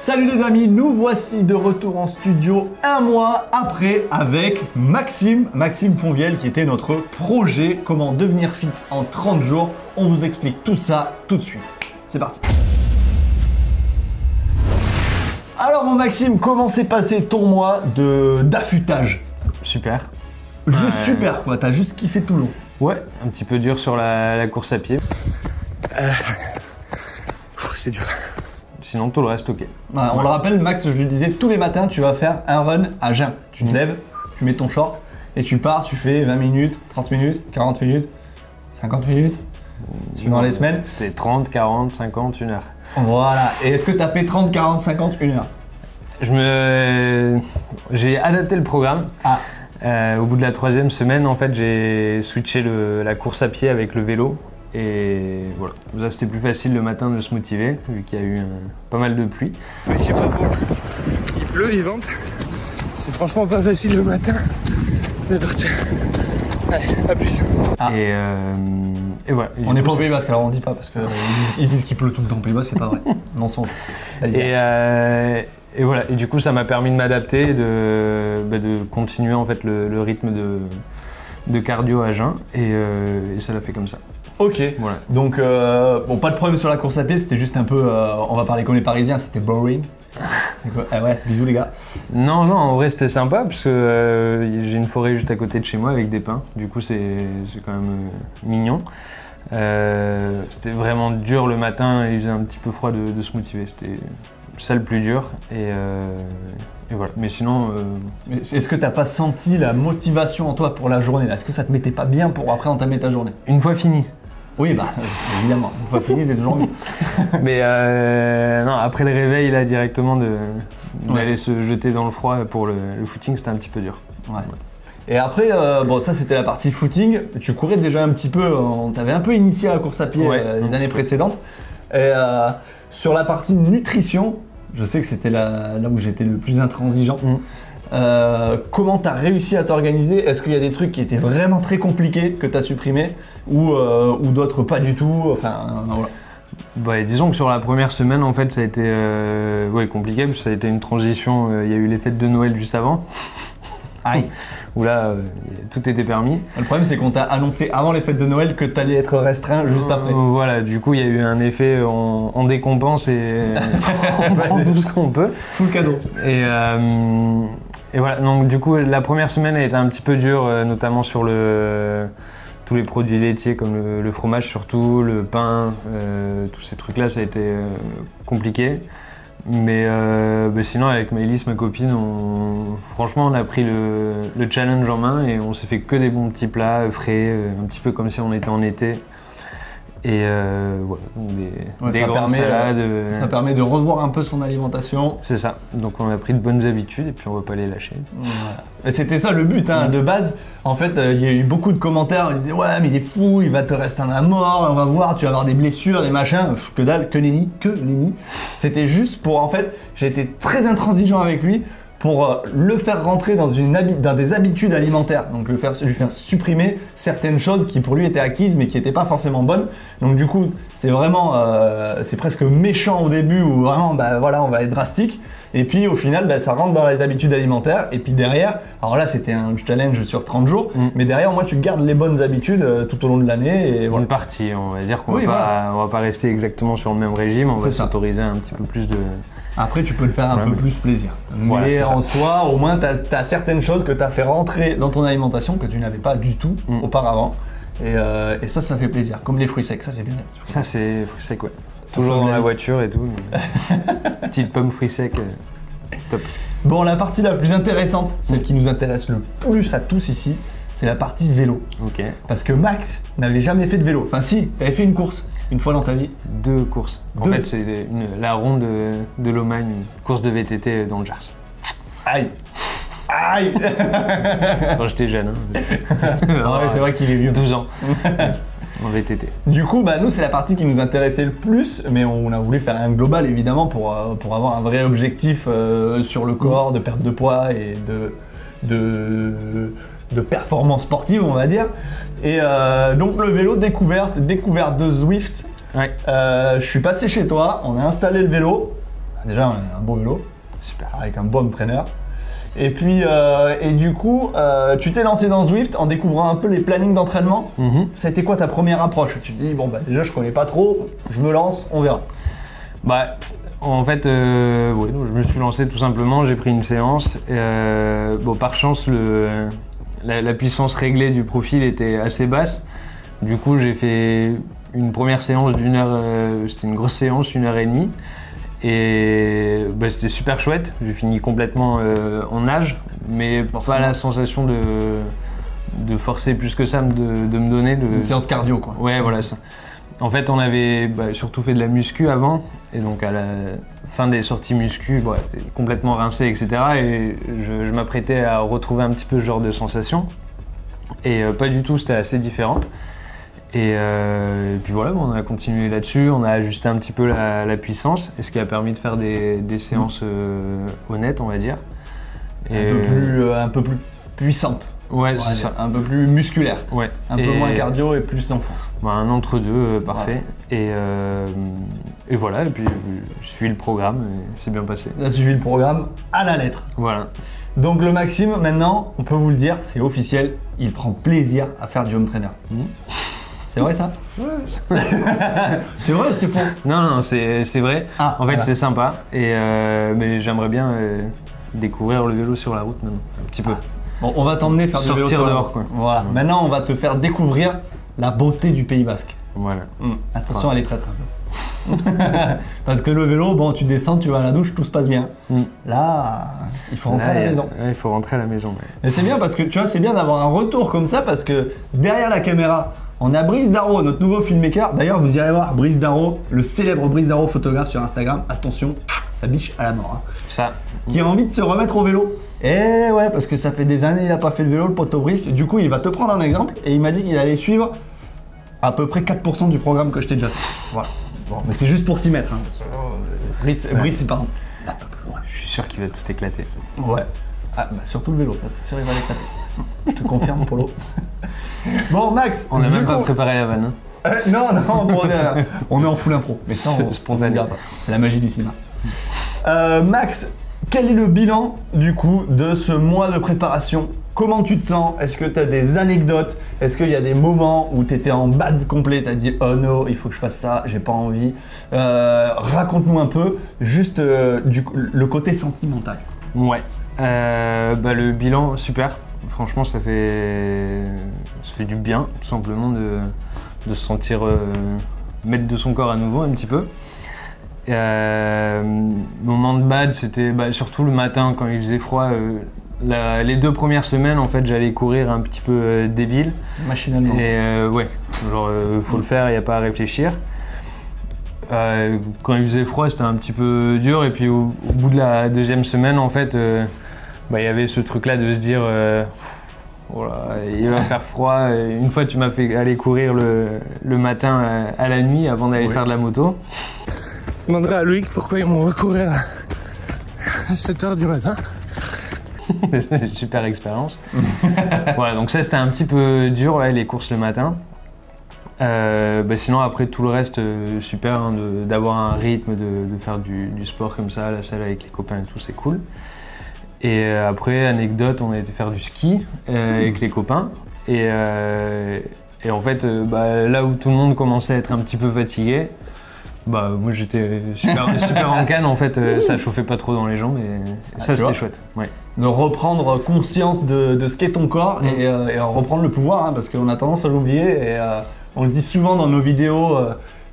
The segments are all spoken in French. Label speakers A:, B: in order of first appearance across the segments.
A: Salut les amis, nous voici de retour en studio un mois après avec Maxime Fonvielle qui était notre projet Comment devenir fit en 30 jours. On vous explique tout ça tout de suite. C'est parti. Alors mon Maxime, comment s'est passé ton mois d'affûtage?
B: Super.
A: Juste super quoi, t'as juste kiffé tout le long.
B: Ouais, un petit peu dur sur la course à pied. C'est dur. Sinon tout le reste ok.
A: Voilà, on le rappelle, Max, je lui disais, tous les matins tu vas faire un run à jeun. Tu te lèves, tu mets ton short et tu pars, tu fais 20 minutes, 30 minutes, 40 minutes, 50 minutes. Dans les semaines.
B: C'était 30, 40, 50, 1 heure.
A: Voilà. Et est-ce que tu as fait 30, 40, 50, 1 heure?
B: J'ai adapté le programme. Au bout de la 3e semaine, en fait, j'ai switché la course à pied avec le vélo. Et voilà, ça c'était plus facile le matin de se motiver, vu qu'il y a eu pas mal de pluie.
C: Mais j'ai pas beau. Il pleut, il vente. C'est franchement pas facile le matin de partir. Allez, à plus.
B: Et voilà. Et
A: on n'est pas au Pays Basque, alors on dit pas, parce qu'ils disent qu'il pleut tout le temps au Pays Basque, c'est pas vrai. Mensonge.
B: Et voilà, et du coup ça m'a permis de m'adapter, de continuer en fait le rythme de cardio à jeun, et ça l'a fait comme ça.
A: Ok,
B: voilà.
A: Donc bon, pas de problème sur la course à pied, c'était juste un peu, on va parler comme les Parisiens, c'était boring. Ouais, bisous les gars.
B: Non, en vrai c'était sympa, parce que j'ai une forêt juste à côté de chez moi avec des pins, du coup c'est quand même mignon. C'était vraiment dur le matin, il faisait un petit peu froid de se motiver, c'était ça le plus dur, et voilà. Mais sinon...
A: Est-ce que t'as pas senti la motivation en toi pour la journée là? Est-ce que ça te mettait pas bien pour après entamer ta journée?
B: Une fois fini.
A: Oui, bah évidemment, une fois fini c'est toujours mieux.
B: Mais non, après le réveil là directement d'aller se jeter dans le froid pour le footing, c'était un petit peu dur.
A: Ouais. Et après, bon ça c'était la partie footing, tu courais déjà un petit peu, on t'avait un peu initié à la course à pied les années précédentes. Et sur la partie nutrition, je sais que c'était là où j'étais le plus intransigeant. Comment tu as réussi à t'organiser? Est-ce qu'il y a des trucs qui étaient vraiment très compliqués que tu as supprimés ou d'autres pas du tout? Enfin, voilà.
B: Ouais, disons que sur la première semaine, en fait, ça a été compliqué, parce que ça a été une transition. Il y a eu les fêtes de Noël juste avant.
A: Aïe.
B: Où là, tout était permis.
A: Le problème, c'est qu'on t'a annoncé avant les fêtes de Noël que tu allais être restreint juste après.
B: Voilà, du coup, il y a eu un effet, on décompense et on prend tout ce qu'on peut.
A: Tout le cadeau.
B: Et voilà, donc du coup, la première semaine a été un petit peu dure, notamment sur tous les produits laitiers comme le fromage surtout, le pain, tous ces trucs-là, ça a été compliqué. Mais sinon, avec Maëlys, ma copine, franchement, on a pris le challenge en main et on s'est fait que des bons petits plats frais, un petit peu comme si on était en été. Et voilà, des grandes salades.
A: Ça permet de revoir un peu son alimentation.
B: C'est ça, donc on a pris de bonnes habitudes et puis on va pas les lâcher.
A: Voilà. Et c'était ça le but, hein, de base. En fait, il y a eu beaucoup de commentaires, ils disaient ouais mais il est fou, il va te rester un mort, on va voir, tu vas avoir des blessures, des machins. Que dalle, que nenni. C'était juste pour, en fait, j'ai été très intransigeant avec lui pour le faire rentrer dans des habitudes alimentaires, donc lui faire supprimer certaines choses qui pour lui étaient acquises mais qui n'étaient pas forcément bonnes. Donc du coup, c'est vraiment, c'est presque méchant au début où vraiment, bah voilà, on va être drastique. Et puis au final, bah, ça rentre dans les habitudes alimentaires. Et puis derrière, alors là c'était un challenge sur 30 jours, mais derrière moi tu gardes les bonnes habitudes tout au long de l'année. Et voilà.
B: Une partie, on va dire qu'on va pas rester exactement sur le même régime, on va s'autoriser un petit peu plus de...
A: Après, tu peux le faire un peu plus plaisir. Mais en soi, au moins, tu as certaines choses que tu as fait rentrer dans ton alimentation que tu n'avais pas du tout auparavant. Et ça fait plaisir. Comme les fruits secs, ça c'est bien.
B: Ça c'est fruits secs, ouais. Toujours dans la voiture et tout. Petite pomme fruits secs, top.
A: Bon, la partie la plus intéressante, celle qui nous intéresse le plus à tous ici, c'est la partie vélo.
B: Ok.
A: Parce que Max n'avait jamais fait de vélo. Enfin si, tu avais fait une course. Une fois dans ta vie?
B: 2 courses. En fait, c'est la ronde de Lomagne, une course de VTT dans le Gers.
A: Aïe. Aïe.
B: Quand j'étais jeune. Hein.
A: Ouais, c'est vrai qu'il est vieux.
B: 12 ans. En VTT.
A: Du coup, bah, nous, c'est la partie qui nous intéressait le plus, mais on a voulu faire un global, évidemment, pour avoir un vrai objectif sur le corps, de perte de poids et de performance sportive, on va dire. Et donc le vélo, découverte de Zwift.
B: Ouais.
A: Je suis passé chez toi, on a installé le vélo. déjà, on a un beau vélo,
B: Super.
A: avec un bon entraîneur. Et puis, et du coup, tu t'es lancé dans Zwift en découvrant un peu les plannings d'entraînement. Ça a été quoi ta première approche? Tu te dis, bon, bah déjà, je connais pas trop, je me lance, on verra.
B: Bah, en fait, ouais, donc je me suis lancé tout simplement, j'ai pris une séance. Bon, par chance, la puissance réglée du profil était assez basse. Du coup, j'ai fait une première séance d'une heure, c'était une grosse séance, 1h30. Et bah, c'était super chouette, j'ai fini complètement en nage, mais pas la sensation de forcer plus que ça, de me donner.
A: Une séance cardio, quoi.
B: Ouais, voilà ça. En fait, on avait surtout fait de la muscu avant, et donc à la fin des sorties muscu, j'étais complètement rincé, etc. Et je m'apprêtais à retrouver un petit peu ce genre de sensation. Et pas du tout, c'était assez différent. Et puis voilà, on a continué là-dessus, on a ajusté un petit peu la puissance, et ce qui a permis de faire des séances honnêtes, on va dire. Et
A: Un peu plus puissante.
B: Ouais, c'est ça.
A: Un peu plus musculaire.
B: Ouais.
A: Un peu moins cardio et plus en force.
B: Un entre-deux, parfait. Ouais. Et voilà, et puis je suis le programme, et c'est bien passé.
A: Tu as suivi le programme à la lettre.
B: Voilà.
A: Donc le Maxime, maintenant, on peut vous le dire, c'est officiel, il prend plaisir à faire du home trainer. C'est vrai ça?
B: Ouais.
A: C'est vrai ou c'est faux?
B: Non, c'est vrai.
A: Ah,
B: en fait,
A: voilà.
B: c'est sympa, mais j'aimerais bien découvrir le vélo sur la route maintenant, un petit peu.
A: Bon, on va t'emmener faire du vélo
B: Sortir
A: sur la
B: dehors,
A: route.
B: quoi.
A: Voilà. Maintenant, on va te faire découvrir la beauté du Pays Basque.
B: Voilà.
A: Attention à les traîtres un peu. Parce que le vélo, bon, tu descends, tu vas à la douche, tout se passe bien. Là, il faut rentrer à la maison.
B: Ouais, il faut rentrer à la maison. Ouais.
A: Et c'est bien parce que tu vois, c'est bien d'avoir un retour comme ça parce que derrière la caméra, on a Brice Darro, notre nouveau filmmaker. D'ailleurs, vous irez voir Brice Darro, le célèbre Brice Darro photographe sur Instagram. Attention, ça biche à la mort.
B: Ça.
A: Qui a envie de se remettre au vélo. Et ouais, parce que ça fait des années qu'il n'a pas fait le vélo, le poteau Brice. Du coup, il va te prendre un exemple et il m'a dit qu'il allait suivre à peu près 4% du programme que je t'ai déjà fait. Voilà. Bon, mais c'est juste pour s'y mettre. Hein. Brice, pardon. Un peu plus loin.
B: Je suis sûr qu'il va tout éclater.
A: Ouais. Ah, bah surtout le vélo, ça c'est sûr, il va l'éclater. Je te confirme, Polo. Bon, Max.
B: On n'a même pas préparé la vanne. Hein.
A: Non, on est en full impro. Mais ça, on
B: spontané.
A: dira pas. C'est la magie du cinéma. Max, quel est le bilan du coup de ce mois de préparation? Comment tu te sens? Est-ce que tu as des anecdotes? Est-ce qu'il y a des moments où tu étais en bad complet? Tu as dit oh non, il faut que je fasse ça, j'ai pas envie. Raconte-nous un peu juste le côté sentimental.
B: Ouais. Le bilan, super. Franchement, ça fait du bien, tout simplement, de se sentir maître de son corps à nouveau un petit peu. Moment de bad, c'était surtout le matin quand il faisait froid. Les 2 premières semaines, en fait, j'allais courir un petit peu débile.
A: Machinalement.
B: Et ouais, genre, faut le faire, il n'y a pas à réfléchir. Quand il faisait froid, c'était un petit peu dur. Et puis au bout de la 2e semaine, en fait, il y avait ce truc-là de se dire voilà, il va faire froid. Une fois, tu m'as fait aller courir le matin à la nuit avant d'aller faire de la moto.
C: Je demanderai à Loïc pourquoi ils m'ont courir à 7h du matin.
B: Super expérience. Voilà, donc ça c'était un petit peu dur, les courses le matin. Sinon après tout le reste, super, hein, d'avoir un rythme, de faire du sport comme ça, à la salle avec les copains et tout, c'est cool. Et après, anecdote, on a été faire du ski avec les copains. Et en fait, là où tout le monde commençait à être un petit peu fatigué, moi j'étais super en canne, en fait, ça chauffait pas trop dans les jambes et ça c'était chouette. Ouais.
A: De reprendre conscience de ce qu'est ton corps et reprendre le pouvoir, hein, parce qu'on a tendance à l'oublier et on le dit souvent dans nos vidéos.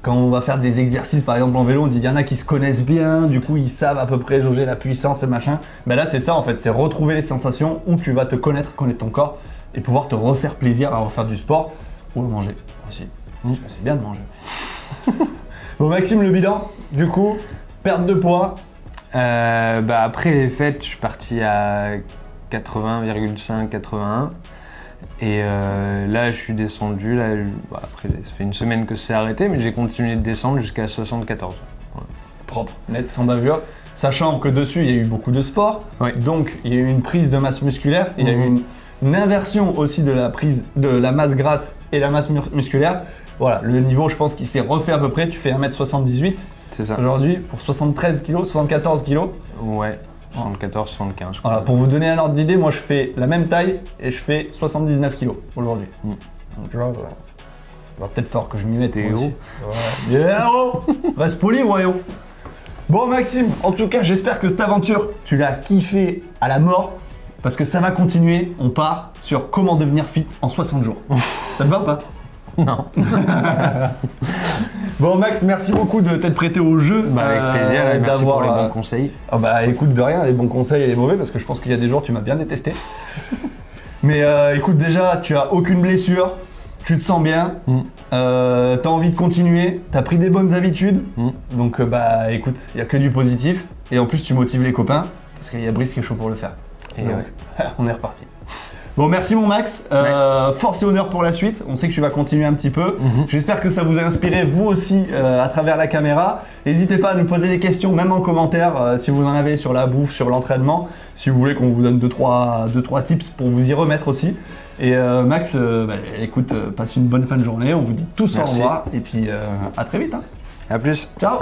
A: Quand on va faire des exercices, par exemple en vélo, on dit qu'il y en a qui se connaissent bien, du coup ils savent à peu près jauger la puissance et machin. Là c'est ça en fait, c'est retrouver les sensations où tu vas te connaître ton corps et pouvoir te refaire plaisir à refaire du sport ou manger aussi. Parce que c'est bien de manger. Bon Maxime, le bilan, du coup, perte de poids.
B: Après les fêtes, je suis parti à 80,5, 81. Et là, je suis descendu. Là, après, ça fait une semaine que c'est arrêté, mais j'ai continué de descendre jusqu'à 74. Voilà.
A: Propre, net, sans bavure. Sachant que dessus, il y a eu beaucoup de sport.
B: Ouais.
A: Donc, il y a eu une prise de masse musculaire. Il y a eu une inversion aussi de la prise de la masse grasse et la masse musculaire. Voilà, le niveau, je pense qu'il s'est refait à peu près. Tu fais 1m78.
B: C'est ça.
A: aujourd'hui pour 73 kilos, 74 kilos.
B: Ouais, 74, 75 je crois.
A: Voilà, pour vous donner un ordre d'idée, moi je fais la même taille et je fais 79 kilos aujourd'hui. Donc tu vois, il va peut-être falloir que je m'y mette.
B: T'es
A: moi
B: haut.
A: aussi. Ouais. Yeah, oh. Reste poli, voyons. Bon Maxime, en tout cas j'espère que cette aventure, tu l'as kiffé à la mort. Parce que ça va continuer, on part sur comment devenir fit en 60 jours. Ça te va ou pas?
B: Non.
A: Bon Max, merci beaucoup de t'être prêté au jeu.
B: Bah, avec plaisir et merci pour les bons conseils.
A: Ah bah écoute, de rien, les bons conseils et les mauvais, parce que je pense qu'il y a des jours tu m'as bien détesté. Mais écoute, déjà, tu as aucune blessure, tu te sens bien, t'as envie de continuer, t'as pris des bonnes habitudes, donc bah écoute, il n'y a que du positif. Et en plus tu motives les copains, parce qu'il y a Brice qui est chaud pour le faire.
B: Et
A: Donc,
B: ouais.
A: on est reparti. Bon, merci mon Max. Force et honneur pour la suite. On sait que tu vas continuer un petit peu. J'espère que ça vous a inspiré vous aussi à travers la caméra. N'hésitez pas à nous poser des questions, même en commentaire, si vous en avez sur la bouffe, sur l'entraînement. Si vous voulez qu'on vous donne 2-3 tips pour vous y remettre aussi. Et Max, écoute, passe une bonne fin de journée. On vous dit tous au revoir. Et puis à très vite. Hein.
B: À plus.
A: Ciao.